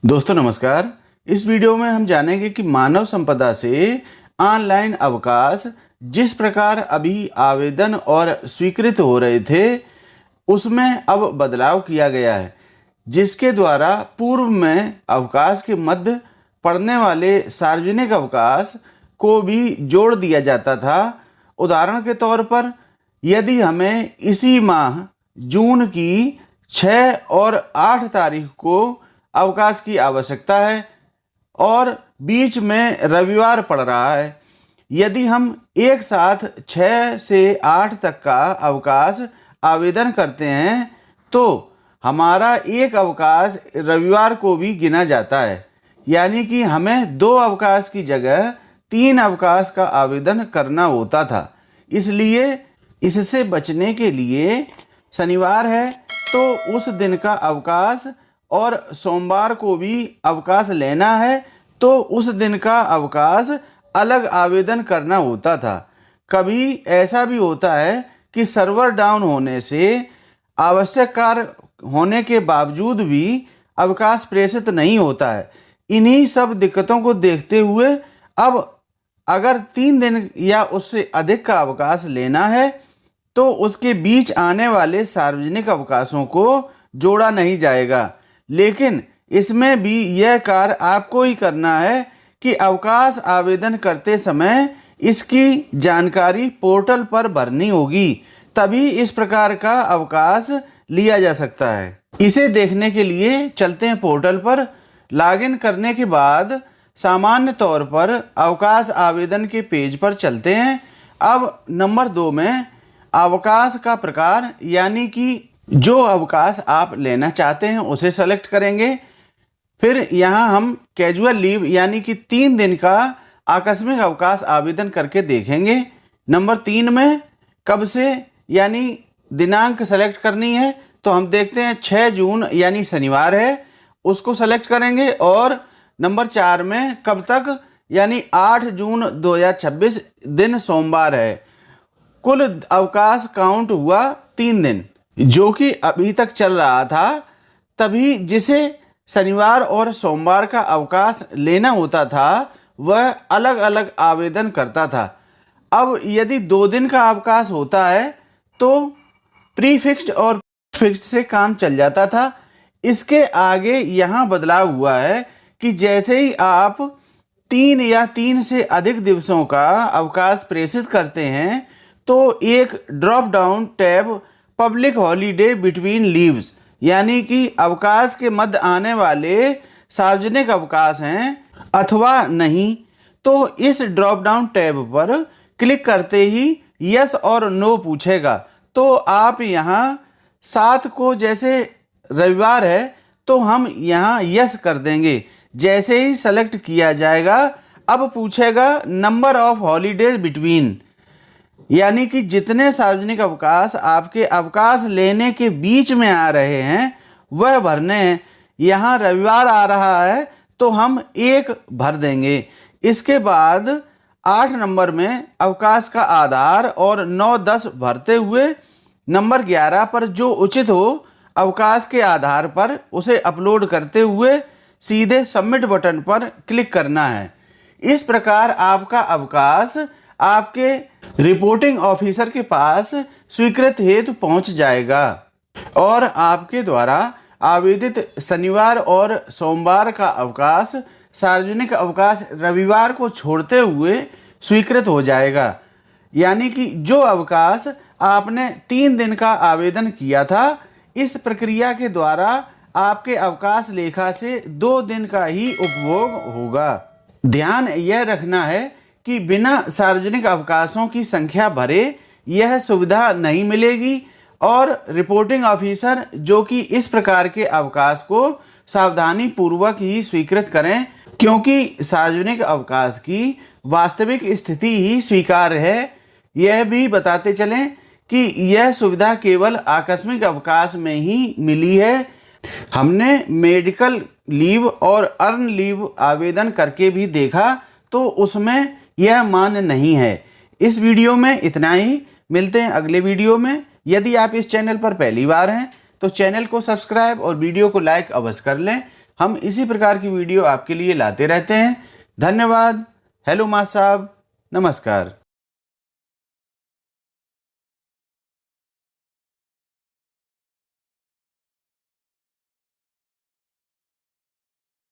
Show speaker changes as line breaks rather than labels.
दोस्तों नमस्कार। इस वीडियो में हम जानेंगे कि मानव संपदा से ऑनलाइन अवकाश जिस प्रकार अभी आवेदन और स्वीकृत हो रहे थे उसमें अब बदलाव किया गया है, जिसके द्वारा पूर्व में अवकाश के मध्य पड़ने वाले सार्वजनिक अवकाश को भी जोड़ दिया जाता था। उदाहरण के तौर पर यदि हमें इसी माह जून की 6 और 8 तारीख को अवकाश की आवश्यकता है और बीच में रविवार पड़ रहा है, यदि हम एक साथ 6 से 8 तक का अवकाश आवेदन करते हैं तो हमारा एक अवकाश रविवार को भी गिना जाता है। यानी कि हमें 2 अवकाश की जगह 3 अवकाश का आवेदन करना होता था। इसलिए इससे बचने के लिए शनिवार है तो उस दिन का अवकाश और सोमवार को भी अवकाश लेना है तो उस दिन का अवकाश अलग आवेदन करना होता था। कभी ऐसा भी होता है कि सर्वर डाउन होने से आवश्यक कार्य होने के बावजूद भी अवकाश प्रेषित नहीं होता है। इन्हीं सब दिक्कतों को देखते हुए अब अगर 3 दिन या उससे अधिक का अवकाश लेना है तो उसके बीच आने वाले सार्वजनिक अवकाशों को जोड़ा नहीं जाएगा। लेकिन इसमें भी यह कार्य आपको ही करना है कि अवकाश आवेदन करते समय इसकी जानकारी पोर्टल पर भरनी होगी, तभी इस प्रकार का अवकाश लिया जा सकता है। इसे देखने के लिए चलते हैं पोर्टल पर। लॉगिन करने के बाद सामान्य तौर पर अवकाश आवेदन के पेज पर चलते हैं। अब नंबर 2 में अवकाश का प्रकार यानी कि जो अवकाश आप लेना चाहते हैं उसे सेलेक्ट करेंगे। फिर यहाँ हम कैजुअल लीव यानी कि 3 दिन का आकस्मिक अवकाश आवेदन करके देखेंगे। नंबर 3 में कब से यानी दिनांक सेलेक्ट करनी है तो हम देखते हैं 6 जून यानी शनिवार है, उसको सेलेक्ट करेंगे। और नंबर 4 में कब तक यानी 8 जून 2026 दिन सोमवार है। कुल अवकाश काउंट हुआ 3 दिन जो कि अभी तक चल रहा था। तभी जिसे शनिवार और सोमवार का अवकाश लेना होता था वह अलग अलग आवेदन करता था। अब यदि 2 दिन का अवकाश होता है तो प्रीफिक्स्ड और फिक्स्ड से काम चल जाता था। इसके आगे यहाँ बदलाव हुआ है कि जैसे ही आप 3 या 3 से अधिक दिवसों का अवकाश प्रेषित करते हैं तो एक drop down tab public holiday between leaves यानी कि अवकाश के मध्य आने वाले सार्वजनिक अवकाश हैं अथवा नहीं, तो इस ड्रॉप डाउन टैब पर क्लिक करते ही यस और नो पूछेगा। तो आप यहाँ 7 को जैसे रविवार है तो हम यहाँ यस कर देंगे। जैसे ही सेलेक्ट किया जाएगा अब पूछेगा नंबर ऑफ हॉलीडेज बिटवीन यानी कि जितने सार्वजनिक अवकाश आपके अवकाश लेने के बीच में आ रहे हैं वह भरने हैं। यहाँ रविवार आ रहा है तो हम 1 भर देंगे। इसके बाद 8 नंबर में अवकाश का आधार और 9-10 भरते हुए नंबर 11 पर जो उचित हो अवकाश के आधार पर उसे अपलोड करते हुए सीधे सबमिट बटन पर क्लिक करना है। इस प्रकार आपका अवकाश आपके रिपोर्टिंग ऑफिसर के पास स्वीकृत हेतु पहुंच जाएगा और आपके द्वारा आवेदित शनिवार और सोमवार का अवकाश सार्वजनिक अवकाश रविवार को छोड़ते हुए स्वीकृत हो जाएगा। यानी कि जो अवकाश आपने 3 दिन का आवेदन किया था इस प्रक्रिया के द्वारा आपके अवकाश लेखा से 2 दिन का ही उपभोग होगा। ध्यान यह रखना है कि बिना सार्वजनिक अवकाशों की संख्या भरे यह सुविधा नहीं मिलेगी और रिपोर्टिंग ऑफिसर जो कि इस प्रकार के अवकाश को सावधानी पूर्वक ही स्वीकृत करें, क्योंकि सार्वजनिक अवकाश की वास्तविक स्थिति ही स्वीकार्य है। यह भी बताते चलें कि यह सुविधा केवल आकस्मिक अवकाश में ही मिली है। हमने मेडिकल लीव और अर्न लीव आवेदन करके भी देखा तो उसमें यह मान्य नहीं है। इस वीडियो में इतना ही। मिलते हैं अगले वीडियो में। यदि आप इस चैनल पर पहली बार हैं तो चैनल को सब्सक्राइब और वीडियो को लाइक अवश्य कर लें। हम इसी प्रकार की वीडियो आपके लिए लाते रहते हैं। धन्यवाद। हेलो मां साहब, नमस्कार।